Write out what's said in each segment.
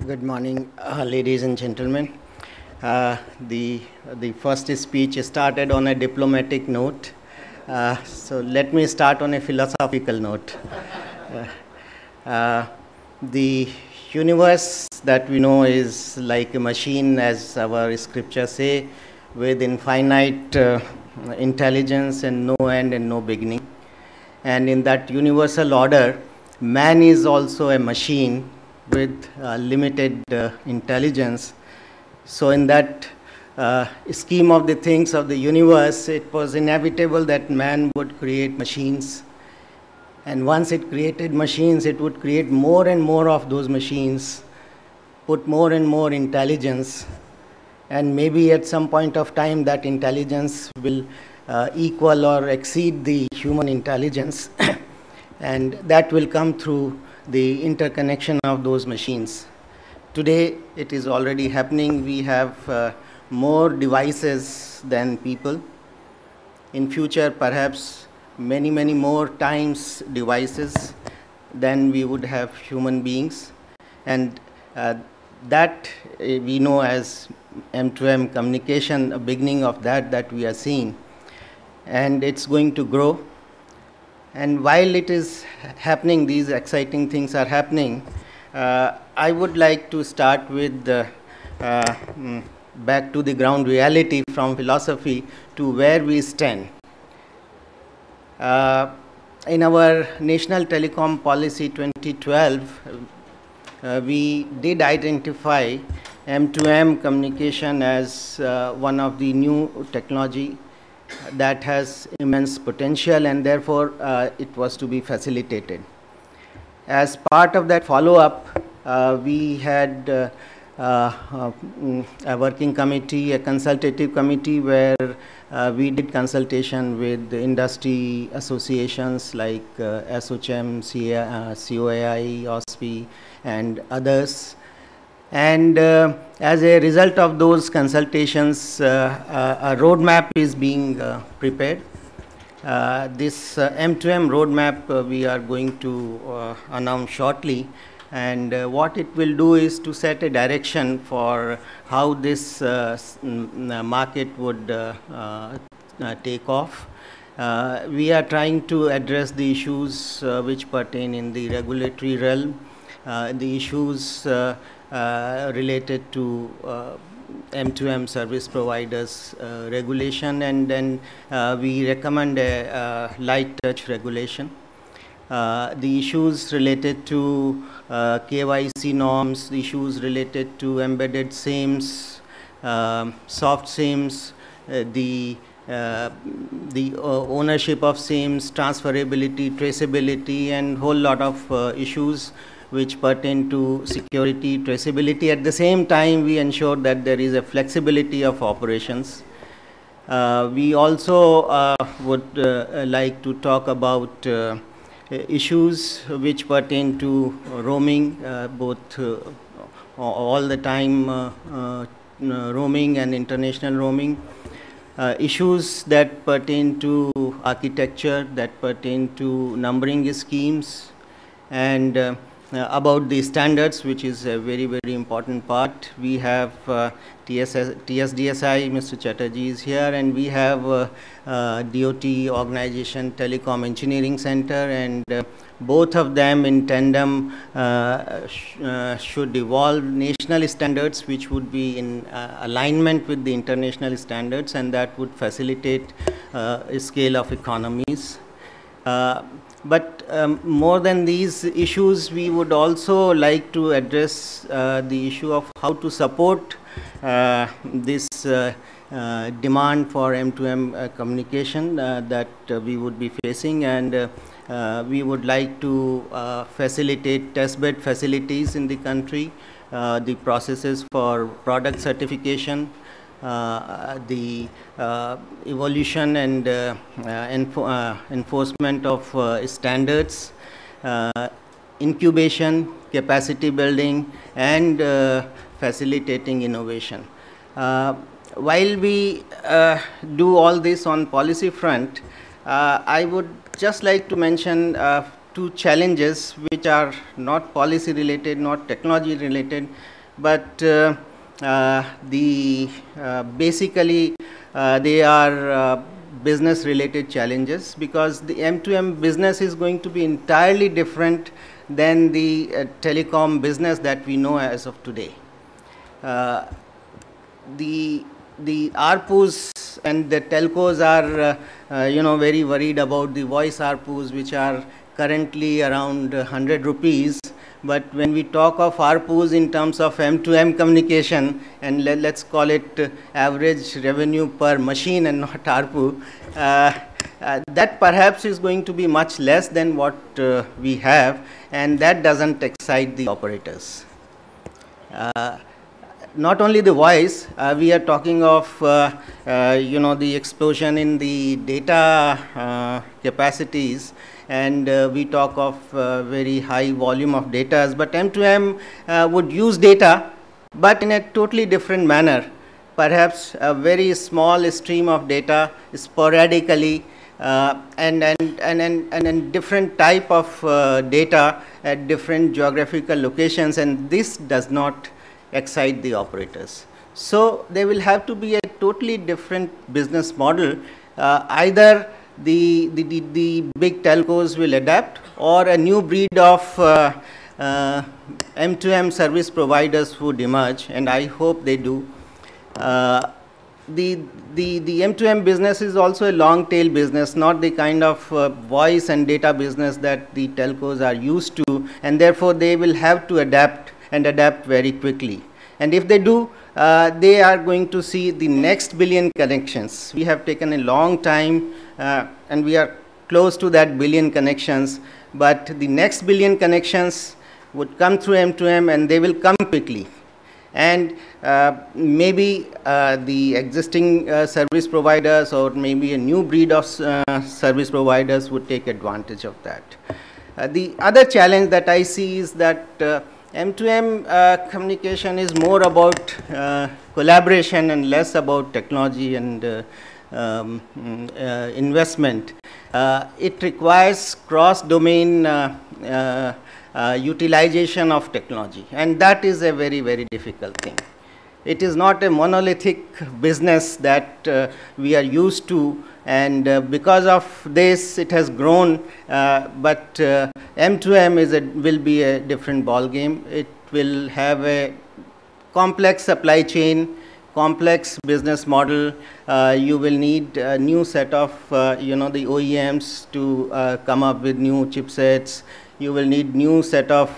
Good morning, ladies and gentlemen. Uh, the the first speech started on a diplomatic note, so let me start on a philosophical note. Uh, the universe that we know is like a machine, as our scriptures say, with infinite intelligence and no end and no beginning. And in that universal order, man is also a machine with limited intelligence. So, in that scheme of the things of the universe, it was inevitable that man would create machines. And once it created machines, it would create more and more of those machines, put more and more intelligence. And maybe at some point of time, that intelligence will equal or exceed the human intelligence. And that will come through the interconnection of those machines. Today, it is already happening. We have more devices than people. In future, perhaps many, many more times devices than we would have human beings. And that we know as M2M communication, a beginning of that we are seeing. And it's going to grow. And while it is happening, these exciting things are happening, I would like to start with back to the ground reality from philosophy to where we stand. In our National Telecom Policy 2012, we did identify M2M communication as one of the new technology that has immense potential, and therefore it was to be facilitated. As part of that follow-up, we had a working committee, a consultative committee, where we did consultation with the industry associations like ASSOCHAM, COAI, OSPI, and others. And as a result of those consultations, a roadmap is being prepared. This M2M roadmap we are going to announce shortly. And what it will do is to set a direction for how this market would take off. We are trying to address the issues which pertain in the regulatory realm, the issues related to M2M service providers regulation, and then we recommend a light touch regulation. The issues related to KYC norms, the issues related to embedded SIMs, soft SIMs, the ownership of SIMs, transferability, traceability, and whole lot of issues which pertain to security, traceability. At the same time, we ensure that there is a flexibility of operations. We also would like to talk about issues which pertain to roaming, both all the time roaming and international roaming. Issues that pertain to architecture, that pertain to numbering schemes, and about the standards, which is a very, very important part. We have TSDSI, Mr. Chatterjee is here, and we have DOT organization, Telecom Engineering Center, and both of them in tandem should evolve national standards which would be in alignment with the international standards, and that would facilitate a scale of economies. But more than these issues, we would also like to address the issue of how to support this demand for M2M communication that we would be facing, and we would like to facilitate testbed facilities in the country, the processes for product certification, the evolution and enforcement of standards, incubation, capacity building, and facilitating innovation. While we do all this on policy front, I would just like to mention two challenges which are not policy related, not technology related, but basically they are business related challenges, because the M2M business is going to be entirely different than the telecom business that we know as of today. The ARPUs and the telcos are very worried about the voice ARPUs, which are currently around 100 rupees. But when we talk of ARPUs in terms of M2M communication, and let's call it average revenue per machine and not ARPU, that perhaps is going to be much less than what we have, and that doesn't excite the operators. Not only the voice, we are talking of the explosion in the data capacities, and we talk of very high volume of data. But M2M would use data, but in a totally different manner. Perhaps a very small stream of data sporadically, and different type of data at different geographical locations, and this does not excite the operators. So there will have to be a totally different business model. Either the big telcos will adapt, or a new breed of M2M service providers would emerge, and I hope they do. The M2M business is also a long tail business, not the kind of voice and data business that the telcos are used to, and therefore they will have to adapt, and adapt very quickly. And if they do, they are going to see the next billion connections. We have taken a long time, and we are close to that billion connections, but the next billion connections would come through M2M, and they will come quickly. And maybe the existing service providers, or maybe a new breed of service providers, would take advantage of that. The other challenge that I see is that M2M communication is more about collaboration and less about technology and investment. It requires cross-domain utilization of technology, and that is a very, very difficult thing. It is not a monolithic business that we are used to, and because of this it has grown, but M2M will be a different ball game. It will have a complex supply chain, complex business model. You will need a new set of the OEMs to come up with new chipsets. You will need new set of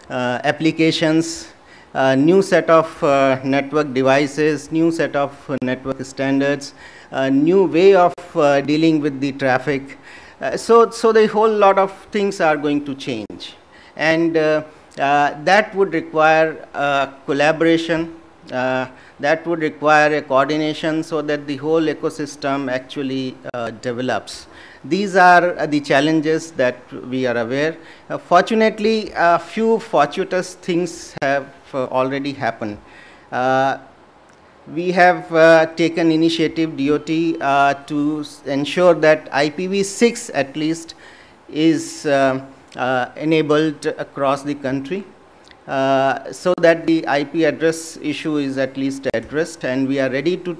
applications, new set of network devices, new set of network standards, new way of dealing with the traffic. So the whole lot of things are going to change, and that would require collaboration, that would require a coordination, so that the whole ecosystem actually develops. These are the challenges that we are aware. Fortunately, a few fortuitous things have already happened. We have taken initiative, DOT, to ensure that IPv6 at least is enabled across the country, so that the IP address issue is at least addressed, and we are ready to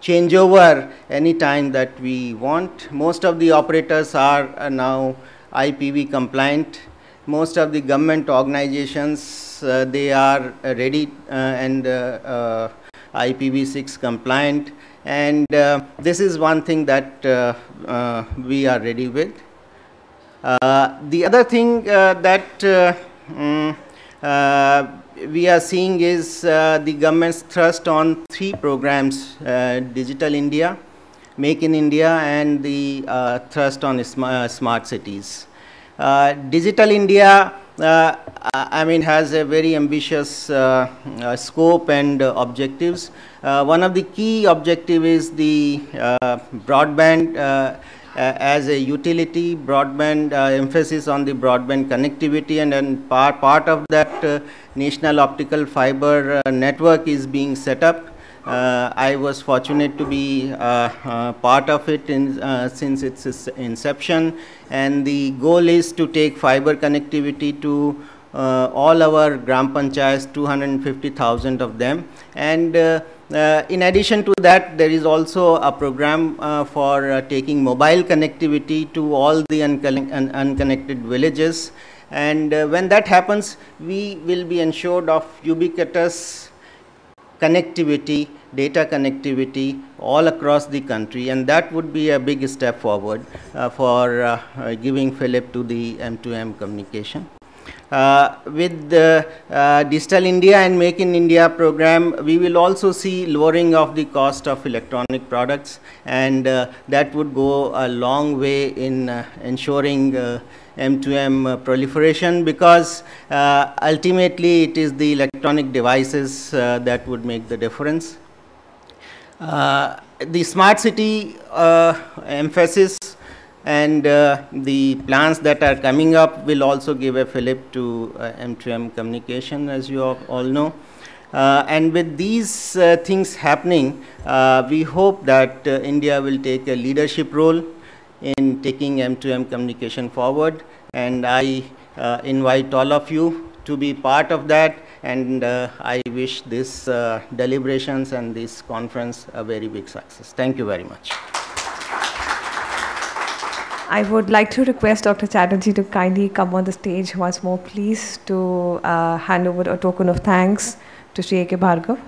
change over any time that we want. Most of the operators are now IPv compliant. Most of the government organizations, they are ready and IPv6 compliant, and this is one thing that we are ready with. The other thing that we are seeing is the government's thrust on 3 programs: Digital India, Make in India, and the thrust on smart cities. Digital India, has a very ambitious scope and objectives. One of the key objectives is the broadband as a utility, broadband, emphasis on the broadband connectivity, and then part of that national optical fiber network is being set up. I was fortunate to be part of it since its inception, and the goal is to take fiber connectivity to all our Gram Panchayats, 250,000 of them. And in addition to that, there is also a program for taking mobile connectivity to all the unconnected villages. And when that happens, we will be ensured of ubiquitous connectivity, data connectivity all across the country, and that would be a big step forward for giving fillip to the M2M communication. With the Digital India and Make in India program, we will also see lowering of the cost of electronic products, and that would go a long way in ensuring M2M proliferation, because ultimately it is the electronic devices that would make the difference. The smart city emphasis and the plans that are coming up will also give a fillip to M2M communication, as you all know. And with these things happening, we hope that India will take a leadership role in taking M2M communication forward, and I invite all of you to be part of that, and I wish this deliberations and this conference a very big success. Thank you very much. I would like to request Dr. Chatterjee to kindly come on the stage once more, please, to hand over a token of thanks to Sri A.K. Bhargav.